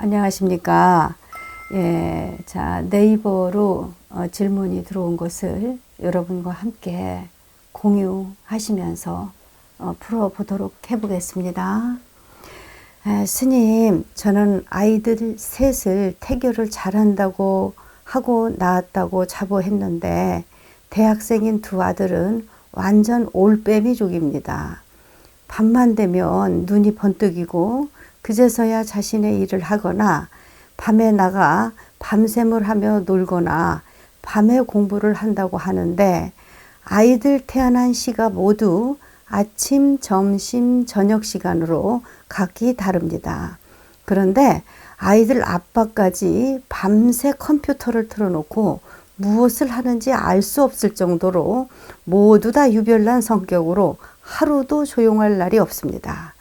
안녕하십니까. 예, 자, 네이버로 질문이 들어온 것을 여러분과 함께 공유하시면서 풀어보도록 해보겠습니다. 스님, 저는 아이들 셋을 태교를 잘한다고 하고 낳았다고 자부했는데 대학생인 두 아들은 완전 올빼미족입니다. 밤만 되면 눈이 번뜩이고 그제서야 자신의 일을 하거나 밤에 나가 밤샘을 하며 놀거나 밤에 공부를 한다고 하는데 아이들 태어난 시가 모두 아침, 점심, 저녁 시간으로 각기 다릅니다. 그런데 아이들 아빠까지 밤새 컴퓨터를 틀어놓고 무엇을 하는지 알 수 없을 정도로 모두 다 유별난 성격으로 하루도 조용할 날이 없습니다.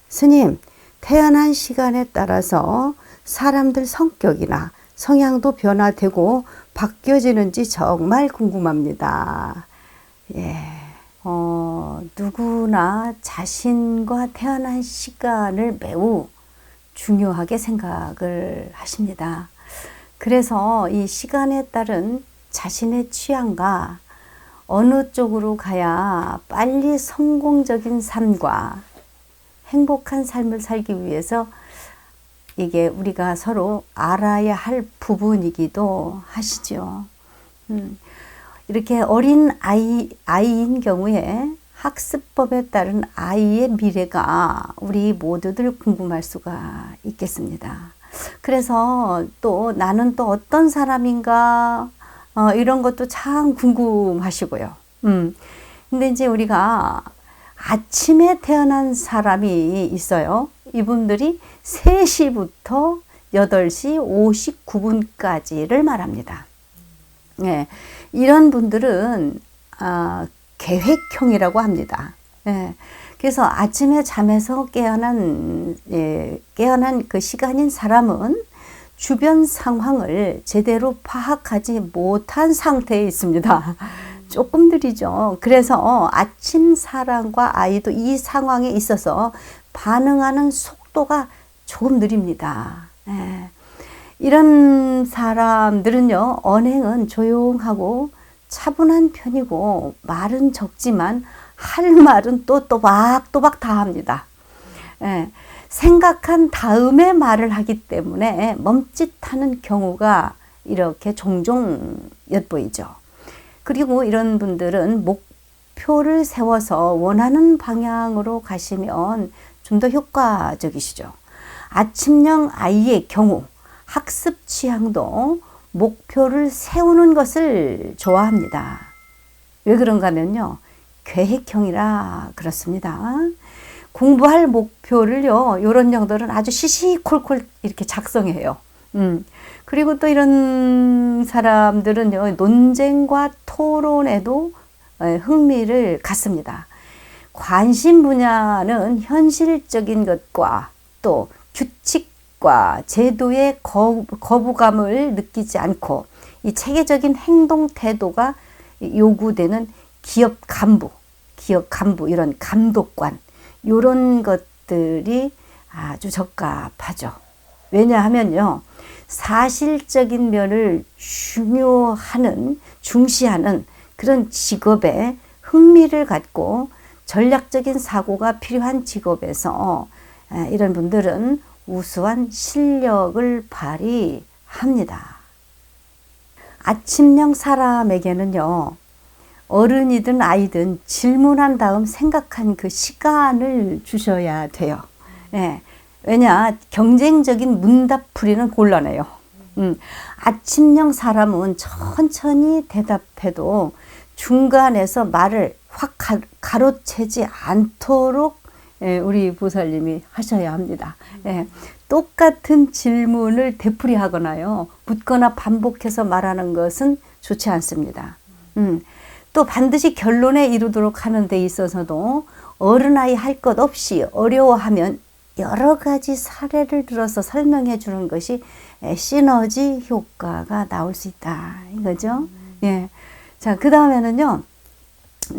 스님, 태어난 시간에 따라서 사람들 성격이나 성향도 변화되고 바뀌어지는지 정말 궁금합니다. 예, 누구나 자신과 태어난 시간을 매우 중요하게 생각을 하십니다. 그래서 이 시간에 따른 자신의 취향과 어느 쪽으로 가야 빨리 성공적인 삶과 행복한 삶을 살기 위해서 이게 우리가 서로 알아야 할 부분이기도 하시죠. 이렇게 어린 아이인 경우에 학습법에 따른 아이의 미래가 우리 모두들 궁금할 수가 있겠습니다. 그래서 또 나는 또 어떤 사람인가 이런 것도 참 궁금하시고요. 근데 이제 우리가 아침에 태어난 사람이 있어요. 이분들이 3시부터 8시 59분까지를 말합니다. 예, 이런 분들은 계획형이라고 합니다. 예, 그래서 아침에 잠에서 깨어난 그 시간인 사람은 주변 상황을 제대로 파악하지 못한 상태에 있습니다. 조금 느리죠. 그래서 아침 사람과 아이도 이 상황에 있어서 반응하는 속도가 조금 느립니다. 예. 이런 사람들은요, 언행은 조용하고 차분한 편이고 말은 적지만 할 말은 또 또박또박 다 합니다. 예. 생각한 다음에 말을 하기 때문에 멈칫하는 경우가 이렇게 종종 엿보이죠. 그리고 이런 분들은 목표를 세워서 원하는 방향으로 가시면 좀 더 효과적이시죠. 아침형 아이의 경우 학습 취향도 목표를 세우는 것을 좋아합니다. 왜 그런가 하면요, 계획형이라 그렇습니다. 공부할 목표를요, 이런 영들은 아주 시시콜콜 이렇게 작성해요. 그리고 또 이런 사람들은요, 논쟁과 토론에도 흥미를 갖습니다. 관심 분야는 현실적인 것과 또 규칙과 제도의 거부감을 느끼지 않고 이 체계적인 행동 태도가 요구되는 기업 간부 이런 감독관 이런 것들이 아주 적합하죠. 왜냐하면요, 사실적인 면을 중시하는 그런 직업에 흥미를 갖고 전략적인 사고가 필요한 직업에서 이런 분들은 우수한 실력을 발휘합니다. 아침형 사람에게는요, 어른이든 아이든 질문한 다음 생각한 그 시간을 주셔야 돼요. 예. 왜냐, 경쟁적인 문답풀이는 곤란해요. 아침형 사람은 천천히 대답해도 중간에서 말을 확 가로채지 않도록 우리 보살님이 하셔야 합니다. 똑같은 질문을 되풀이하거나요, 묻거나 반복해서 말하는 것은 좋지 않습니다. 또 반드시 결론에 이르도록 하는 데 있어서도 어른아이 할 것 없이 어려워하면 여러 가지 사례를 들어서 설명해 주는 것이 시너지 효과가 나올 수 있다 이거죠. 예. 자, 그 다음에는요,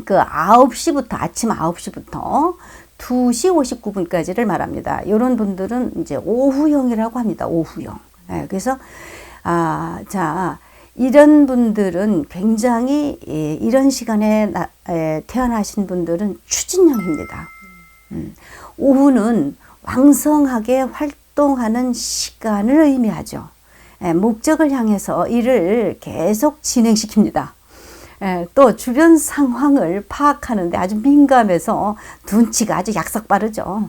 그 아침 9시부터 2시 59분까지를 말합니다. 이런 분들은 이제 오후형이라고 합니다. 오후형. 예, 그래서 자, 이런 분들은 굉장히 이런 시간에 태어나신 분들은 추진형입니다. 오후는 왕성하게 활동하는 시간을 의미하죠. 목적을 향해서 일을 계속 진행시킵니다. 또 주변 상황을 파악하는데 아주 민감해서 눈치가 아주 약삭 빠르죠.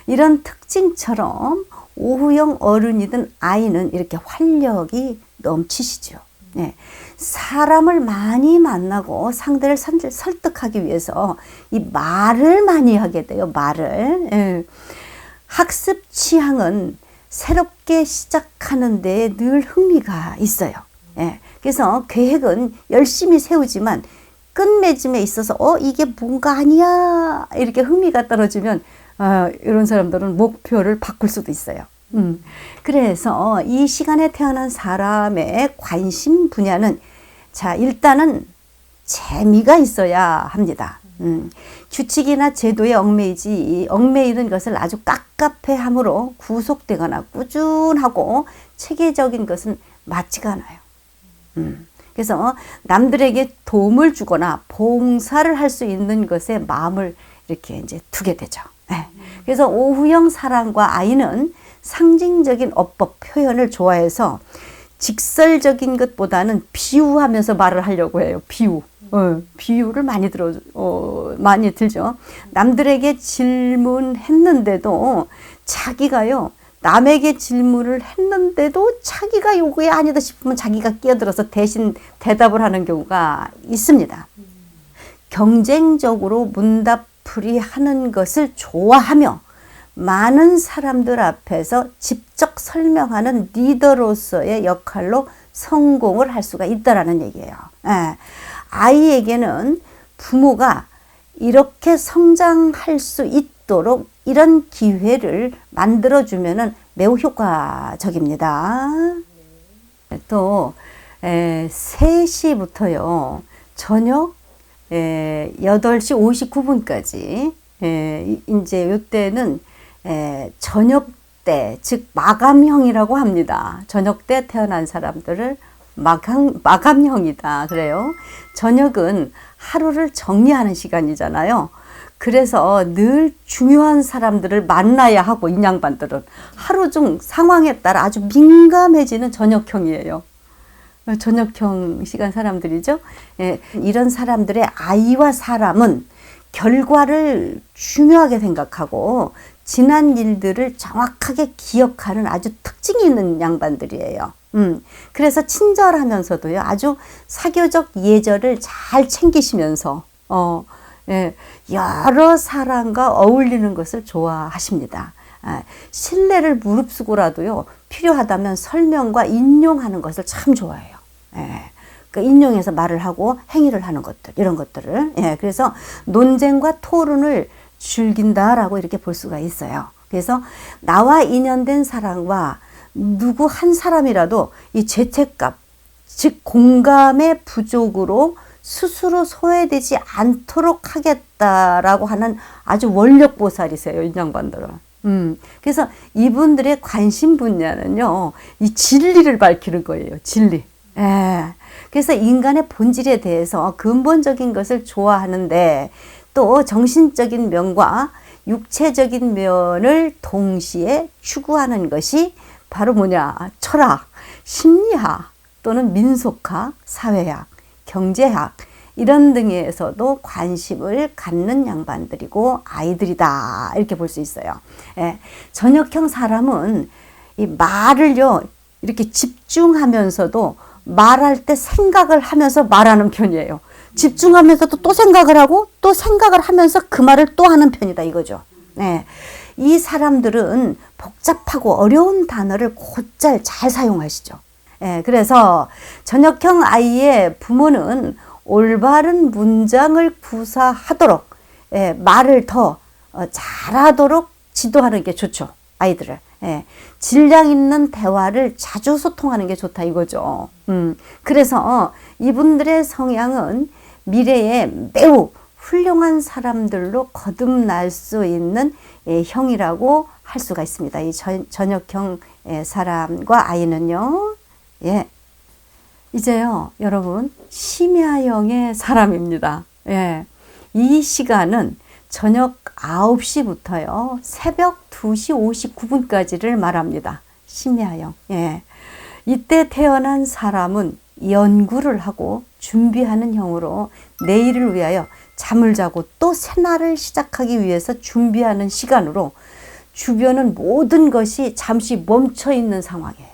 이런 특징처럼 오후형 어른이든 아이는 이렇게 활력이 넘치시죠. 사람을 많이 만나고 상대를 설득하기 위해서 이 말을 많이 하게 돼요. 말을. 학습 취향은 새롭게 시작하는 데 늘 흥미가 있어요. 그래서 계획은 열심히 세우지만 끝맺음에 있어서 이게 뭔가 아니야 이렇게 흥미가 떨어지면 이런 사람들은 목표를 바꿀 수도 있어요. 그래서 이 시간에 태어난 사람의 관심 분야는 자, 일단은 재미가 있어야 합니다. 규칙이나 제도에 얽매이는 것을 아주 깝깝해함으로 구속되거나 꾸준하고 체계적인 것은 맞지가 않아요. 그래서 남들에게 도움을 주거나 봉사를 할 수 있는 것에 마음을 이렇게 이제 두게 되죠. 그래서 오후형 사람과 아이는 상징적인 어법 표현을 좋아해서 직설적인 것보다는 비유하면서 말을 하려고 해요. 비유를 많이 들죠. 남들에게 질문했는데도 자기가요, 남에게 질문을 했는데도 자기가 요구에 아니다 싶으면 자기가 끼어들어서 대신 대답을 하는 경우가 있습니다. 경쟁적으로 문답풀이 하는 것을 좋아하며 많은 사람들 앞에서 직접 설명하는 리더로서의 역할로 성공을 할 수가 있다라는 얘기예요. 아이에게는 부모가 이렇게 성장할 수 있도록 이런 기회를 만들어주면 매우 효과적입니다. 또 3시부터요 저녁 8시 59분까지 이제 이때는 저녁 때, 즉 마감형이라고 합니다. 저녁 때 태어난 사람들을 마감형이다 그래요. 저녁은 하루를 정리하는 시간이잖아요. 그래서 늘 중요한 사람들을 만나야 하고 이 양반들은 하루 중 상황에 따라 아주 민감해지는 저녁형이에요. 저녁형 시간 사람들이죠. 이런 사람들의 아이와 사람은 결과를 중요하게 생각하고 지난 일들을 정확하게 기억하는 아주 특징이 있는 양반들이에요. 그래서 친절하면서도요, 아주 사교적 예절을 잘 챙기시면서, 여러 사람과 어울리는 것을 좋아하십니다. 신뢰를 무릅쓰고라도요, 필요하다면 설명과 인용하는 것을 참 좋아해요. 그 인용해서 말을 하고 행위를 하는 것들, 이런 것들을. 그래서 논쟁과 토론을 즐긴다라고 이렇게 볼 수가 있어요. 그래서 나와 인연된 사람과 누구 한 사람이라도 이 죄책감, 즉 공감의 부족으로 스스로 소외되지 않도록 하겠다라고 하는 아주 원력보살이세요, 이 양반들은. 그래서 이분들의 관심 분야는요, 이 진리를 밝히는 거예요, 진리. 그래서 인간의 본질에 대해서 근본적인 것을 좋아하는데 또 정신적인 면과 육체적인 면을 동시에 추구하는 것이 바로 뭐냐? 철학, 심리학 또는 민속학, 사회학, 경제학 이런 등에서도 관심을 갖는 양반들이고 아이들이다 이렇게 볼 수 있어요. 저녁형 사람은 이 말을요 이렇게 집중하면서도 말할 때 생각을 하면서 말하는 편이에요. 집중하면서도 또 생각을 하고 또 생각을 하면서 그 말을 또 하는 편이다 이거죠. 이 사람들은 복잡하고 어려운 단어를 곧잘 잘 사용하시죠. 그래서 저녁형 아이의 부모는 올바른 문장을 구사하도록 말을 더 잘하도록 지도하는 게 좋죠. 아이들을. 질량 있는 대화를 자주 소통하는 게 좋다 이거죠. 그래서 이분들의 성향은 미래에 매우 훌륭한 사람들로 거듭날 수 있는 형이라고 할 수가 있습니다. 이 전역형 사람과 아이는요. 예. 이제요, 여러분, 심야형의 사람입니다. 예. 이 시간은 저녁 9시부터요, 새벽 2시 59분까지를 말합니다. 심야형. 예. 이때 태어난 사람은 연구를 하고 준비하는 형으로 내일을 위하여 잠을 자고 또 새날을 시작하기 위해서 준비하는 시간으로 주변은 모든 것이 잠시 멈춰 있는 상황이에요.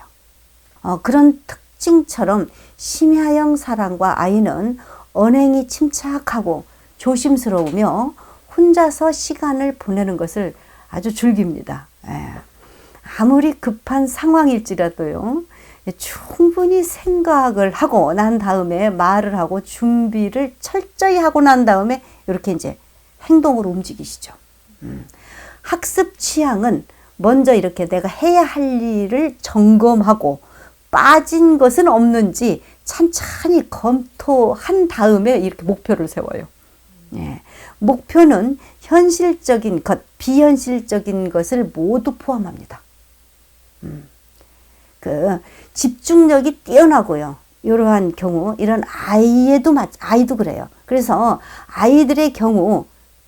그런 특징처럼 심야형 사람과 아이는 언행이 침착하고 조심스러우며 혼자서 시간을 보내는 것을 아주 즐깁니다. 예. 아무리 급한 상황일지라도요, 충분히 생각을 하고 난 다음에 말을 하고 준비를 철저히 하고 난 다음에 이렇게 이제 행동으로 움직이시죠. 학습 취향은 먼저 이렇게 내가 해야 할 일을 점검하고 빠진 것은 없는지 찬찬히 검토한 다음에 이렇게 목표를 세워요. 예. 목표는 현실적인 것, 비현실적인 것을 모두 포함합니다. 집중력이 뛰어나고요. 이러한 경우, 이런 아이도 그래요. 그래서 아이들의 경우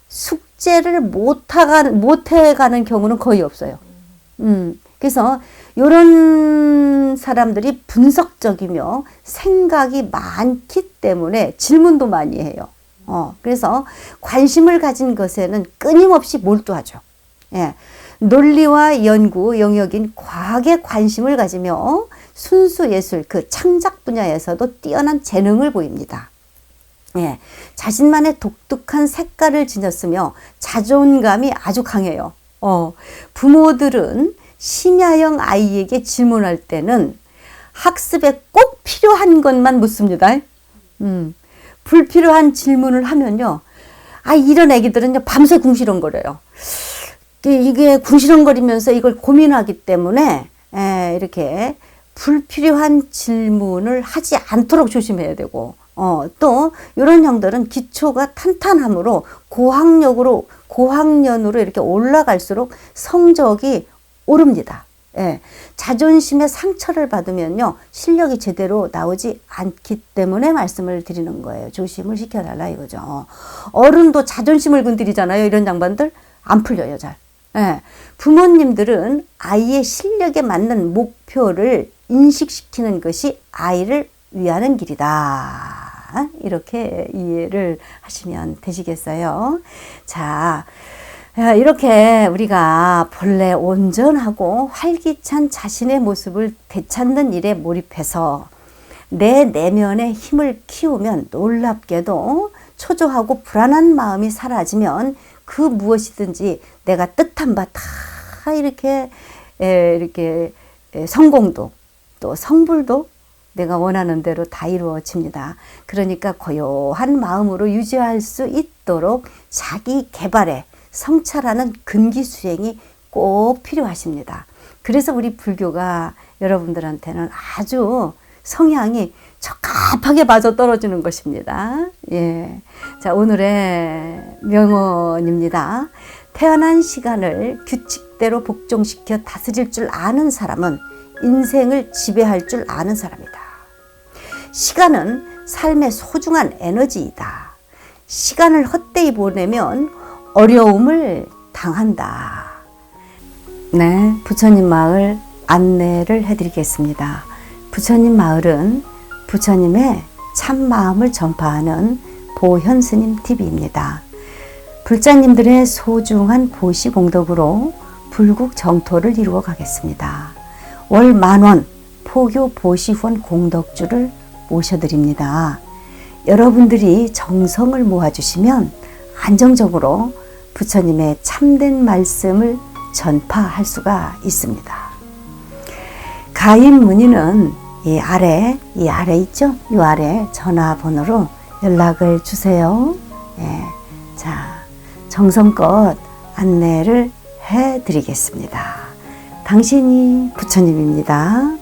숙제를 못해가는 경우는 거의 없어요. 그래서 이런 사람들이 분석적이며 생각이 많기 때문에 질문도 많이 해요. 그래서 관심을 가진 것에는 끊임없이 몰두하죠. 예. 논리와 연구 영역인 과학에 관심을 가지며 순수 예술, 그 창작 분야에서도 뛰어난 재능을 보입니다. 예. 자신만의 독특한 색깔을 지녔으며 자존감이 아주 강해요. 부모들은 심야형 아이에게 질문할 때는 학습에 꼭 필요한 것만 묻습니다. 불필요한 질문을 하면요, 이런 애기들은요, 밤새 궁시렁거려요. 이게 궁시렁거리면서 이걸 고민하기 때문에 이렇게 불필요한 질문을 하지 않도록 조심해야 되고, 또 이런 형들은 기초가 탄탄하므로 고학년으로 이렇게 올라갈수록 성적이 오릅니다. 예. 자존심에 상처를 받으면요, 실력이 제대로 나오지 않기 때문에 말씀을 드리는 거예요. 조심을 시켜달라 이거죠. 어른도 자존심을 건드리잖아요. 이런 양반들 안 풀려요, 잘. 예. 부모님들은 아이의 실력에 맞는 목표를 인식시키는 것이 아이를 위하는 길이다. 이렇게 이해를 하시면 되시겠어요. 자, 이렇게 우리가 본래 온전하고 활기찬 자신의 모습을 되찾는 일에 몰입해서 내 내면의 힘을 키우면 놀랍게도 초조하고 불안한 마음이 사라지면 그 무엇이든지 내가 뜻한 바 다 이렇게 성공도 또 성불도 내가 원하는 대로 다 이루어집니다. 그러니까 고요한 마음으로 유지할 수 있도록 자기 개발에 성찰하는 근기 수행이 꼭 필요하십니다. 그래서 우리 불교가 여러분들한테는 아주 성향이 적합하게 맞아 떨어지는 것입니다. 예. 자, 오늘의 명언입니다. 태어난 시간을 규칙대로 복종시켜 다스릴 줄 아는 사람은 인생을 지배할 줄 아는 사람이다. 시간은 삶의 소중한 에너지이다. 시간을 헛되이 보내면 어려움을 당한다. 네, 부처님 마을 안내를 해드리겠습니다. 부처님 마을은 부처님의 참마음을 전파하는 보현스님 TV입니다. 불자님들의 소중한 보시 공덕으로 불국 정토를 이루어 가겠습니다. 월 10,000원 포교 보시 후원 공덕주를 모셔드립니다. 여러분들이 정성을 모아주시면 안정적으로 부처님의 참된 말씀을 전파할 수가 있습니다. 가입 문의는 이 아래 있죠? 이 아래 전화번호로 연락을 주세요. 예, 자, 정성껏 안내를 해드리겠습니다. 당신이 부처님입니다.